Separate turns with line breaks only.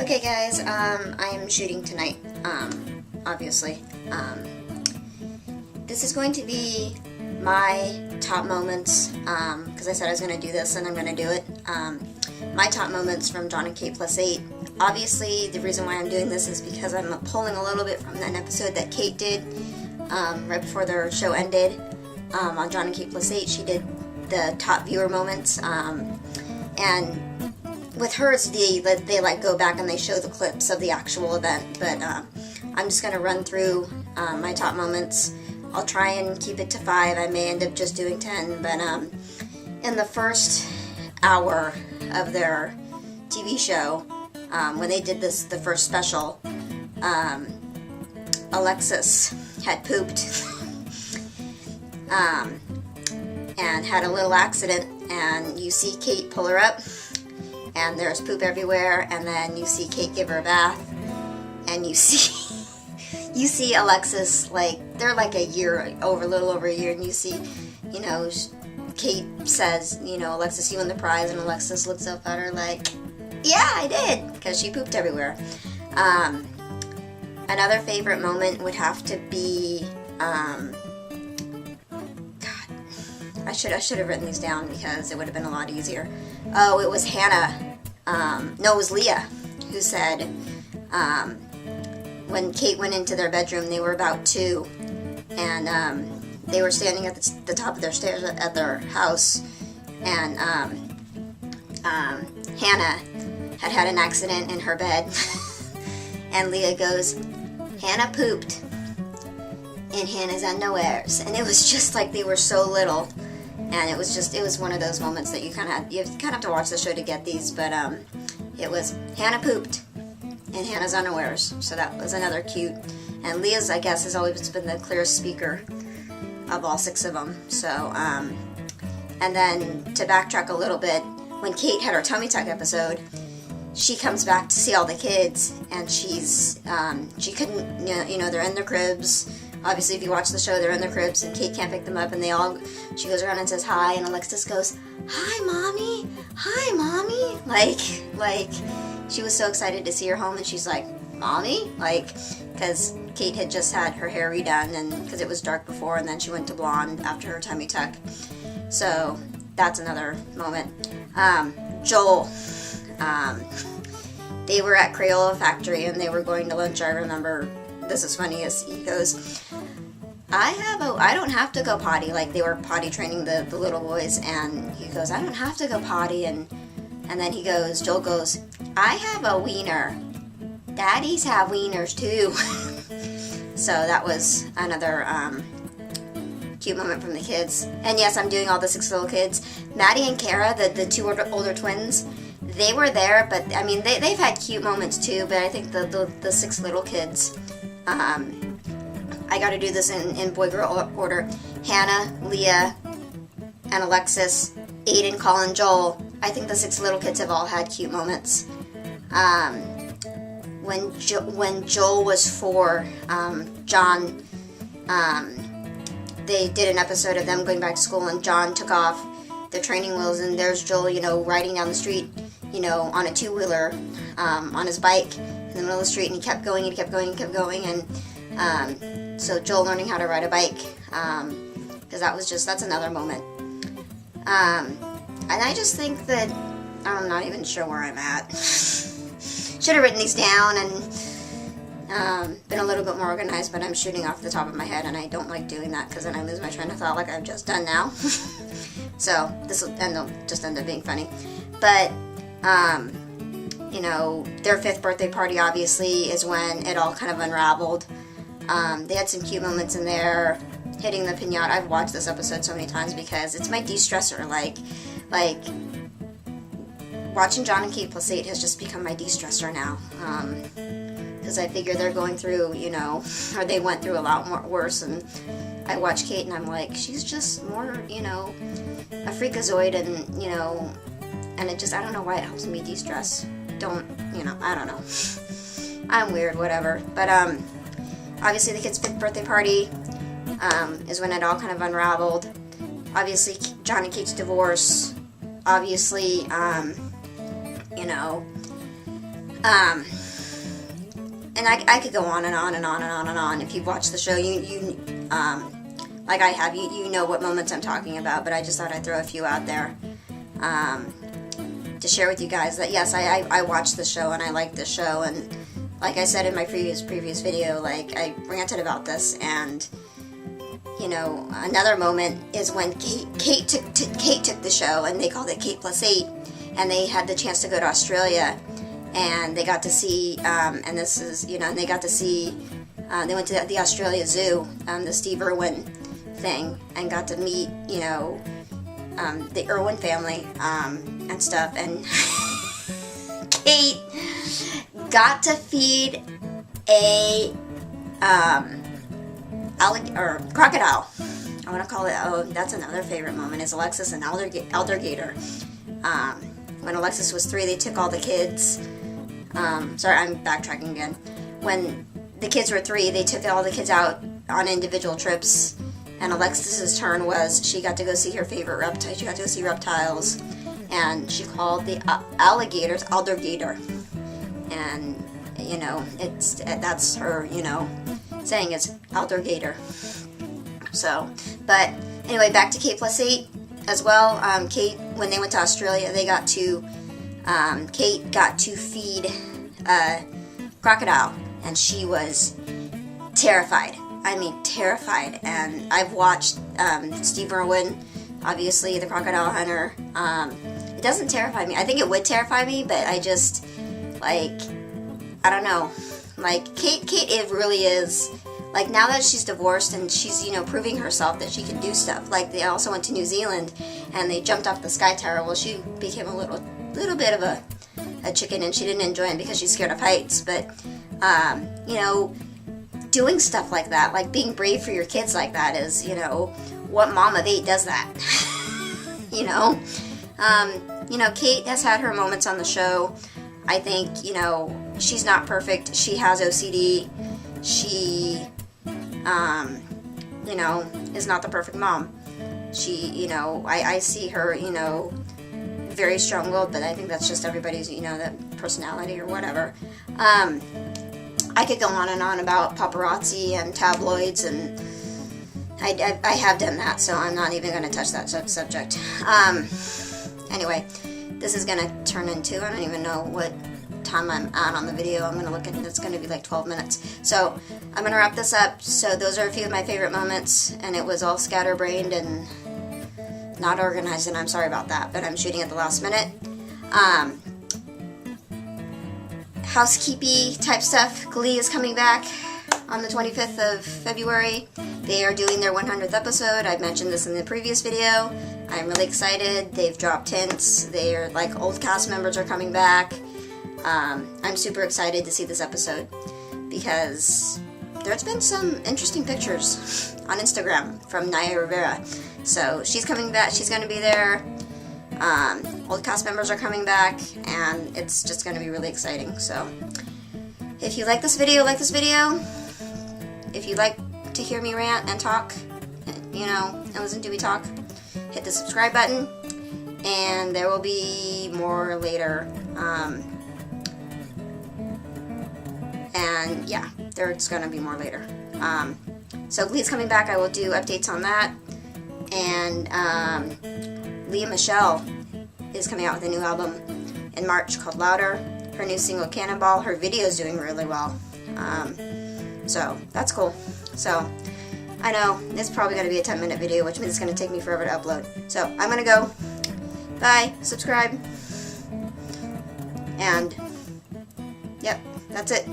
Okay guys, I am shooting tonight, obviously. This is going to be my top moments, because I said I was going to do this and I'm going to do it. My top moments from Jon and Kate Plus 8. Obviously, the reason why I'm doing this is because I'm pulling a little bit from an episode that Kate did, right before their show ended, on Jon and Kate Plus 8. She did the top viewer moments, and with hers, they like go back and they show the clips of the actual event, but I'm just going to run through my top moments. I'll try and keep it to 5. I may end up just doing 10, but in the first hour of their TV show, when they did the first special, Alexis had pooped and had a little accident, and you see Kate pull her up, and there's poop everywhere, and then you see Kate give her a bath, and you see Alexis, like, they're like a little over a year, and you see, Kate says, Alexis, you won the prize, and Alexis looks up at her like, yeah, I did, because she pooped everywhere. Another favorite moment would have to be, I should have written these down because it would have been a lot easier. Oh, it was Hannah. No, it was Leah who said, when Kate went into their bedroom, they were about 2, and they were standing at the top of their stairs at their house, and Hannah had an accident in her bed, and Leah goes, Hannah pooped in Hannah's underwears, and it was just like they were so little. And it was one of those moments that you kind of have to watch the show to get these, but it was Hannah pooped in Hannah's underwears, so that was another cute. And Leah's, I guess, has always been the clearest speaker of all 6 of them. So, and then to backtrack a little bit, when Kate had her tummy tuck episode, she comes back to see all the kids, and she couldn't, they're in their cribs. Obviously, if you watch the show, they're in their cribs, and Kate can't pick them up, and she goes around and says hi, and Alexis goes, hi, Mommy, hi, Mommy, like, she was so excited to see her home, and she's like, Mommy, because Kate had just had her hair redone, and because it was dark before, and then she went to blonde after her tummy tuck, so that's another moment. Joel, they were at Crayola Factory, and they were going to lunch. I remember, this is funny, as he goes, I don't have to go potty, like they were potty training the little boys, and he goes, I don't have to go potty, and then Joel goes, I have a wiener. Daddies have wieners too. So that was another cute moment from the kids. And yes, I'm doing all the 6 little kids. Maddie and Kara, the 2 older twins, they were there, but I mean, they've had cute moments too, but I think the 6 little kids, I got to do this in boy-girl order. Hannah, Leah, and Alexis, Aiden, Colin, Joel. I think the 6 little kids have all had cute moments. When Joel was 4, Jon, they did an episode of them going back to school, and Jon took off the training wheels, and there's Joel, riding down the street, on a 2-wheeler, on his bike in the middle of the street, and he kept going, and so Joel learning how to ride a bike, because that's another moment. And I just think that, I'm not even sure where I'm at. Should have written these down and been a little bit more organized, but I'm shooting off the top of my head, and I don't like doing that, because then I lose my train of thought like I've just done now. So this will just end up being funny. But, their 5th birthday party, obviously, is when it all kind of unraveled. They had some cute moments in there, hitting the piñata. I've watched this episode so many times because it's my de-stressor. Like watching Jon and Kate Plus 8 has just become my de-stressor now. Because I figure they're going through, or they went through a lot more worse, and I watch Kate and I'm like, she's just more, a freakazoid, and it just, I don't know why it helps me de-stress. I don't know. I'm weird, whatever. But, obviously the kid's 5th birthday party, is when it all kind of unraveled. Obviously, Jon and Kate's divorce. Obviously, Um, and I could go on and on and on and on and on. If you've watched the show, like I have, you know what moments I'm talking about, but I just thought I'd throw a few out there to share with you guys that yes, I watched the show and I liked the show, and like I said in my previous video, like I ranted about this, and you know, another moment is when Kate took the show, and they called it Kate Plus 8, and they had the chance to go to Australia, and they got to see, and this is, you know, and they got to see, they went to the Australia Zoo, the Steve Irwin thing, and got to meet, you know, the Irwin family, and stuff, and Kate got to feed a, crocodile. I want to call it, oh, that's another favorite moment, is Alexis and Alligator. When Alexis was 3, they took all the kids, sorry, I'm backtracking again. When the kids were 3, they took all the kids out on individual trips, and Alexis's turn was, she got to go see her favorite reptile, she got to go see reptiles, and she called the alligators Alligator. And, you know, that's her, you know, saying it's Alligator. So, but anyway, back to Kate Plus 8 as well. Kate, when they went to Australia, they got to, Kate got to feed a crocodile, and she was terrified. I mean, terrified. And I've watched Steve Irwin, obviously, The Crocodile Hunter. It doesn't terrify me. I think it would terrify me, but I just, like, I don't know. Like, Kate, it really is, like, now that she's divorced and she's, you know, proving herself that she can do stuff. Like, they also went to New Zealand and they jumped off the Sky Tower. Well, she became a little bit of a chicken, and she didn't enjoy it because she's scared of heights. But, you know, doing stuff like that, like being brave for your kids like that is, you know, what mom of 8 does that? You know, Kate has had her moments on the show. I think, you know, she's not perfect. She has OCD. She, you know, is not the perfect mom. She, you know, I see her, you know, very strong-willed, but I think that's just everybody's, you know, the personality or whatever. I could go on and on about paparazzi and tabloids, and I have done that, so I'm not even going to touch that subject. Anyway, this is going to turn into, I don't even know what time I'm at on the video. I'm going to look at, it's going to be like 12 minutes. So I'm going to wrap this up. So those are a few of my favorite moments, and it was all scatterbrained and not organized, and I'm sorry about that, but I'm shooting at the last minute. Housekeepy type stuff. Glee is coming back on the 25th of February. They are doing their 100th episode. I've mentioned this in the previous video. I'm really excited. They've dropped hints. They're like, old cast members are coming back. I'm super excited to see this episode because there's been some interesting pictures on Instagram from Naya Rivera. So she's coming back. She's going to be there. Old cast members are coming back, and it's just going to be really exciting. So if you like this video, If you like to hear me rant and talk, you know, and listen to me talk, hit the subscribe button, and there will be more later. And yeah, there's going to be more later. So Glee's coming back. I will do updates on that. And Leah Michelle is coming out with a new album in March called Louder. Her new single, Cannonball. Her video is doing really well. So that's cool. So I know it's probably going to be a 10-minute video, which means it's going to take me forever to upload. So I'm going to go. Bye. Subscribe. And yep, that's it.